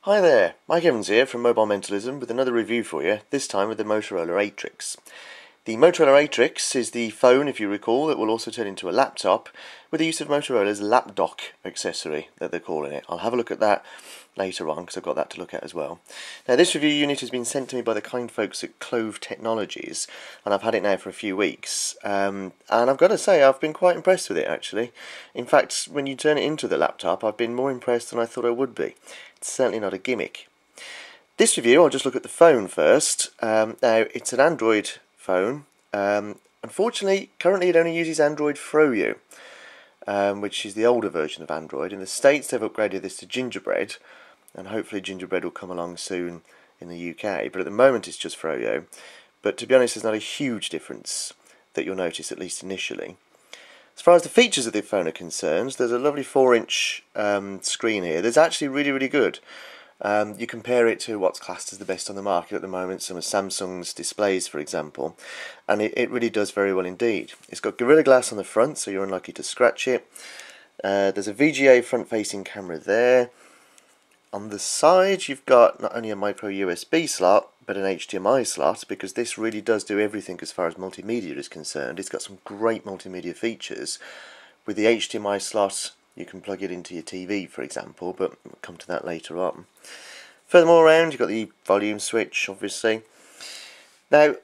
Hi there, Mike Evans here from Mobile Mentalism with another review for you, this time with the Motorola Atrix. The Motorola Atrix is the phone, if you recall, that will also turn into a laptop with the use of Motorola's lap dock accessory that they're calling it. I'll have a look at that later on because I've got that to look at as well. Now this review unit has been sent to me by the kind folks at Clove Technologies and I've had it now for a few weeks and I've got to say I've been quite impressed with it actually. In fact, when you turn it into the laptop I've been more impressed than I thought I would be. It's certainly not a gimmick. This review, I'll just look at the phone first. Now it's an Android phone. Unfortunately, currently it only uses Android Froyo, which is the older version of Android. In the States they've upgraded this to Gingerbread, and hopefully Gingerbread will come along soon in the UK, but at the moment it's just Froyo. But to be honest, there's not a huge difference that you'll notice, at least initially. As far as the features of the phone are concerned, there's a lovely 4-inch screen here. That's actually really good. You compare it to what's classed as the best on the market at the moment, some of Samsung's displays for example, and it really does very well indeed. It's got Gorilla Glass on the front, so you're unlikely to scratch it. There's a VGA front-facing camera there. On the side you've got not only a micro USB slot, but an HDMI slot, because this really does do everything as far as multimedia is concerned. It's got some great multimedia features. With the HDMI slot you can plug it into your TV for example, but we'll come to that later on. Furthermore around you've got the volume switch obviously. Now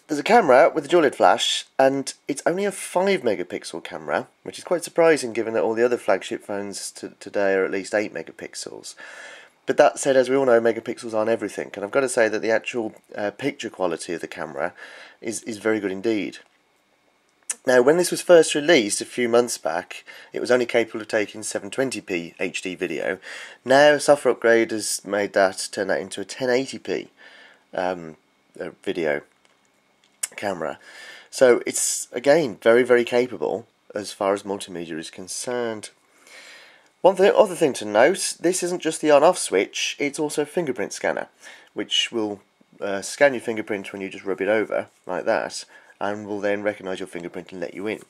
there's a camera with a dual LED flash and it's only a 5 megapixel camera, which is quite surprising given that all the other flagship phones today are at least 8 megapixels. But that said, as we all know, megapixels aren't everything, and I've got to say that the actual picture quality of the camera is very good indeed. Now, when this was first released a few months back, it was only capable of taking 720p HD video. Now, software upgrade has made that, turn that into a 1080p video camera. So it's, again, very capable as far as multimedia is concerned. Other thing to note, this isn't just the on-off switch, it's also a fingerprint scanner, which will scan your fingerprint when you just rub it over, like that, and will then recognise your fingerprint and let you in.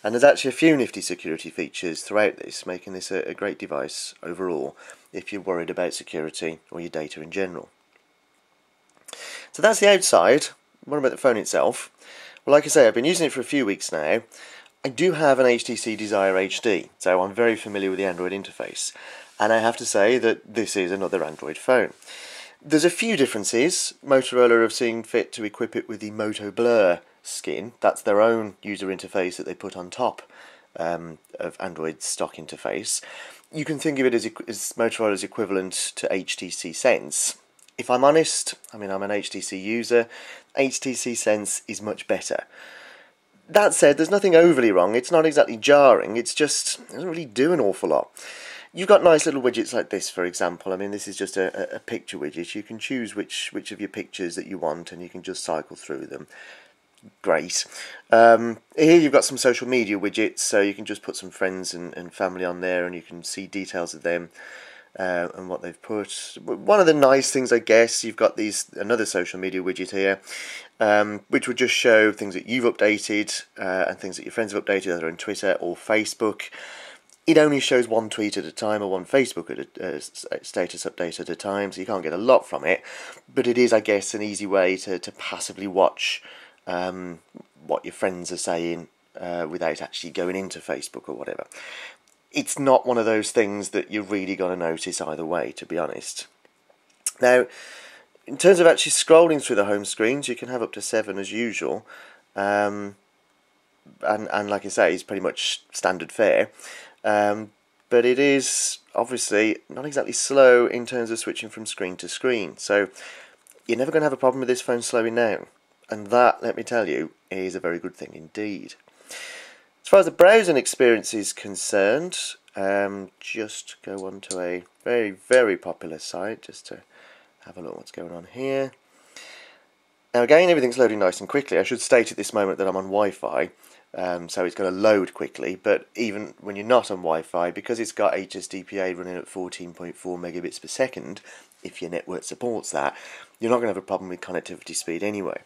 And there's actually a few nifty security features throughout this, making this a great device overall, if you're worried about security or your data in general. So that's the outside. What about the phone itself? Well, like I say, I've been using it for a few weeks now. I do have an HTC Desire HD, so I'm very familiar with the Android interface, and I have to say that this is another Android phone. There's a few differences. Motorola have seen fit to equip it with the Moto Blur skin. That's their own user interface that they put on top of Android's stock interface. You can think of it as Motorola's equivalent to HTC Sense. If I'm honest, I'm an HTC user, HTC Sense is much better. That said, there's nothing overly wrong. It's not exactly jarring, it doesn't really do an awful lot. You've got nice little widgets like this, for example. This is just a picture widget. You can choose which of your pictures that you want and you can just cycle through them. Great. Here you've got some social media widgets, so you can just put some friends and family on there and you can see details of them and what they've put. One of the nice things, I guess, you've got another social media widget here, which would just show things that you've updated and things that your friends have updated, either on Twitter or Facebook. It only shows one tweet at a time or one Facebook status update at a time, so you can't get a lot from it. But it is, I guess, an easy way to passively watch what your friends are saying without actually going into Facebook or whatever. It's not one of those things that you're really going to notice either way, to be honest. Now, in terms of actually scrolling through the home screens, you can have up to 7 as usual. And like I say, it's pretty much standard fare. But it is obviously not exactly slow in terms of switching from screen to screen. So you're never going to have a problem with this phone slowing down. And that, let me tell you, is a very good thing indeed. As far as the browsing experience is concerned, just go on to a very popular site just to have a look at what's going on here. Now again, everything's loading nice and quickly. I should state at this moment that I'm on Wi-Fi, so it's going to load quickly, but even when you're not on Wi-Fi, because it's got HSDPA running at 14.4 megabits per second, if your network supports that, you're not going to have a problem with connectivity speed anyway.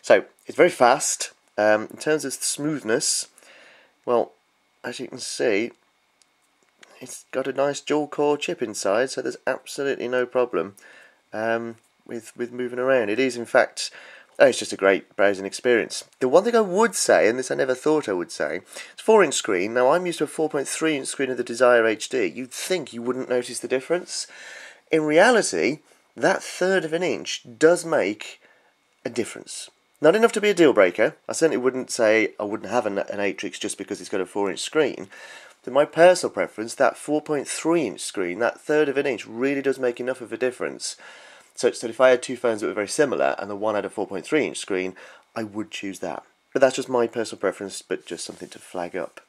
So, it's very fast. In terms of smoothness, well, as you can see, it's got a nice dual-core chip inside, so there's absolutely no problem with moving around. It is, in fact, it's just a great browsing experience. The one thing I would say, and this I never thought I would say, it's a 4-inch screen. Now, I'm used to a 4.3-inch screen of the Desire HD. You'd think you wouldn't notice the difference. In reality, that third of an inch does make a difference. Not enough to be a deal breaker. I certainly wouldn't say I wouldn't have an Atrix just because it's got a 4-inch screen. But my personal preference, that 4.3-inch screen, that third of an inch, really does make enough of a difference. Such that if I had two phones that were very similar and the one had a 4.3-inch screen, I would choose that. But that's just my personal preference, but just something to flag up.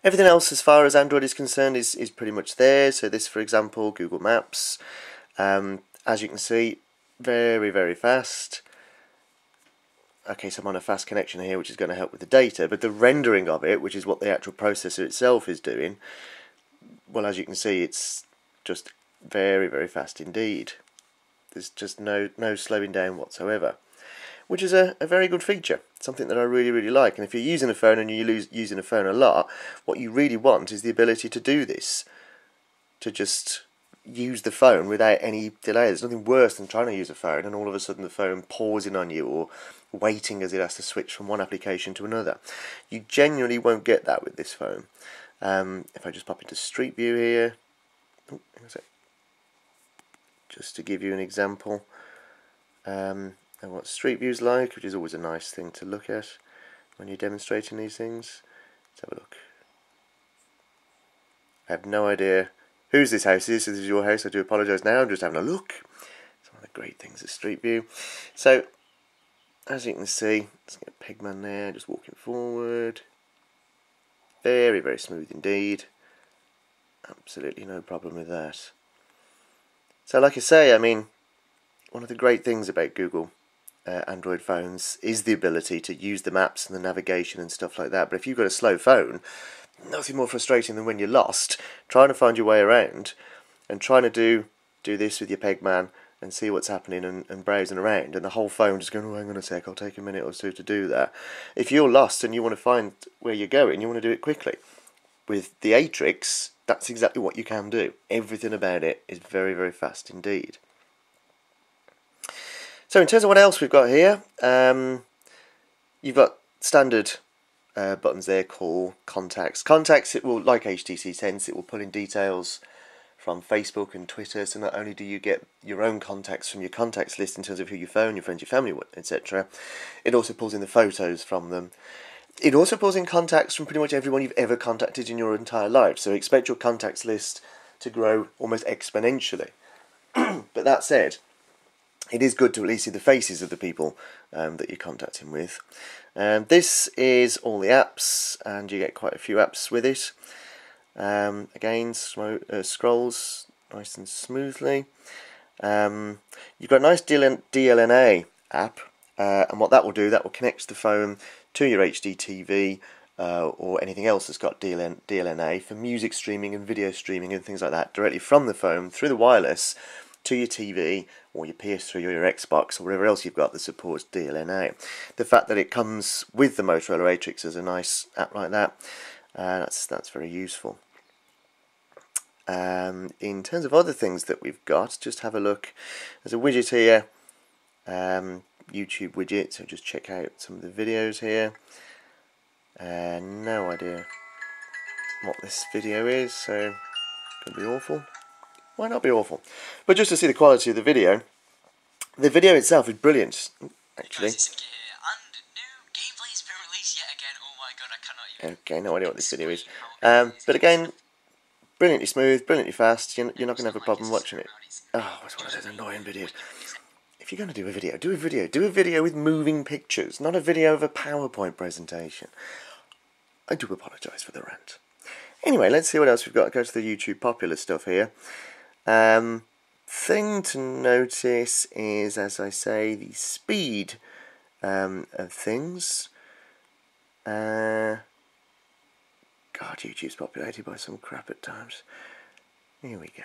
Everything else as far as Android is concerned is pretty much there. So this, for example, Google Maps. As you can see, very, very fast. Okay, so I'm on a fast connection here, which is going to help with the data, but the rendering of it, which is what the actual processor itself is doing, well, as you can see, it's just very, very fast indeed. There's just no slowing down whatsoever, which is a very good feature, something that I really, really like. And if you're using a phone and you're using a phone a lot, what you really want is the ability to do this, to just use the phone without any delay. There's nothing worse than trying to use a phone and all of a sudden the phone pausing on you or waiting as it has to switch from one application to another. You genuinely won't get that with this phone. If I just pop into Street View here, just to give you an example of what Street View's like, which is always a nice thing to look at when you're demonstrating these things. Let's have a look. I have no idea whose this house is. This is your house. I do apologise now. I'm just having a look. It's one of the great things of Street View. So, as you can see, let's get a Pegman there, just walking forward. Very, very smooth indeed. Absolutely no problem with that. So, like I say, I mean, one of the great things about Google Android phones is the ability to use the maps and the navigation and stuff like that. But if you've got a slow phone, nothing more frustrating than when you're lost, trying to find your way around and trying to do this with your Pegman and see what's happening and browsing around, and the whole phone just going, oh, hang on a sec, I'll take a minute or two to do that. If you're lost and you want to find where you're going, you want to do it quickly. With the Atrix, that's exactly what you can do. Everything about it is very, very fast indeed. So in terms of what else we've got here, you've got standard buttons there, call, contacts. Contacts, it will, like HTC Sense, it will pull in details from Facebook and Twitter, so not only do you get your own contacts from your contacts list in terms of who you phone, your friends, your family, etc., it also pulls in the photos from them. It also pulls in contacts from pretty much everyone you've ever contacted in your entire life, so expect your contacts list to grow almost exponentially. But that said, it is good to at least see the faces of the people that you're contacting with. This is all the apps, and you get quite a few apps with it. Again, scrolls nice and smoothly. You've got a nice DLNA app, and what that will do, that will connect the phone to your HD TV or anything else that's got DLNA for music streaming and video streaming and things like that, directly from the phone through the wireless to your TV or your PS3 or your Xbox or whatever else you've got that supports DLNA. The fact that it comes with the Motorola Atrix as a nice app like that, that's very useful. In terms of other things that we've got, just have a look. There's a widget here, YouTube widget, so just check out some of the videos here. No idea what this video is, so it could be awful. Why not be awful? But just to see the quality of the video itself is brilliant, actually. Okay, no idea what this video is. But again, brilliantly smooth, brilliantly fast. You're not going to have a problem watching it. Oh, it's one of those annoying videos. If you're going to do a video, do a video with moving pictures, not a video of a PowerPoint presentation. I do apologise for the rant. Anyway, let's see what else we've got. Go to the YouTube popular stuff here. Thing to notice is, as I say, the speed of things. God, YouTube's populated by some crap at times. Here we go.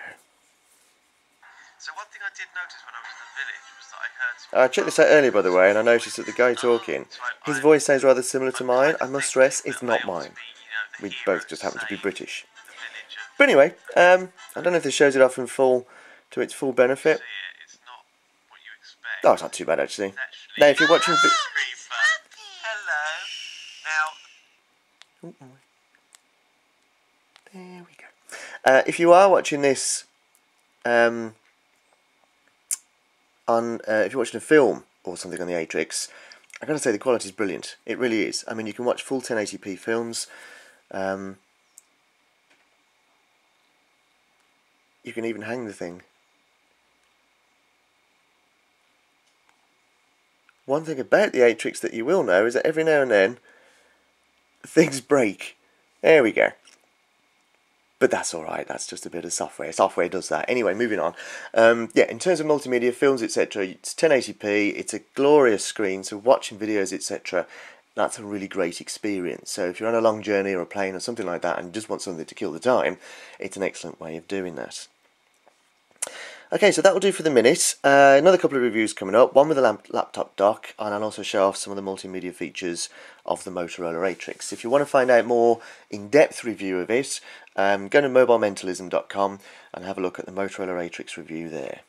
So one thing I did notice when I was in the village was that I heard... I checked this out earlier, by the way, and I noticed that the guy talking, his voice sounds rather similar to mine. I must stress, it's not mine. We both just happen to be British. But anyway, I don't know if this shows it off in full to its full benefit. See it, it's not what you expect. Oh, it's not too bad actually. It's actually... Now, if you're watching... Reaper. Hello. Now... There we go. If you are watching this if you're watching a film or something on the Atrix, I've got to say the quality is brilliant. It really is. I mean, you can watch full 1080p films. You can even hang the thing. One thing about the Atrix that you will know is that every now and then things break. There we go. But that's alright, that's just a bit of software. Software does that. Anyway, moving on. Yeah, in terms of multimedia, films, etc., it's 1080p, it's a glorious screen, so watching videos, etc., that's a really great experience. So if you're on a long journey or a plane or something like that and just want something to kill the time, it's an excellent way of doing that. Okay, so that will do for the minute. Another couple of reviews coming up, one with a laptop dock, and I'll also show off some of the multimedia features of the Motorola Atrix. If you want to find out more in-depth review of it, go to mobilementalism.com and have a look at the Motorola Atrix review there.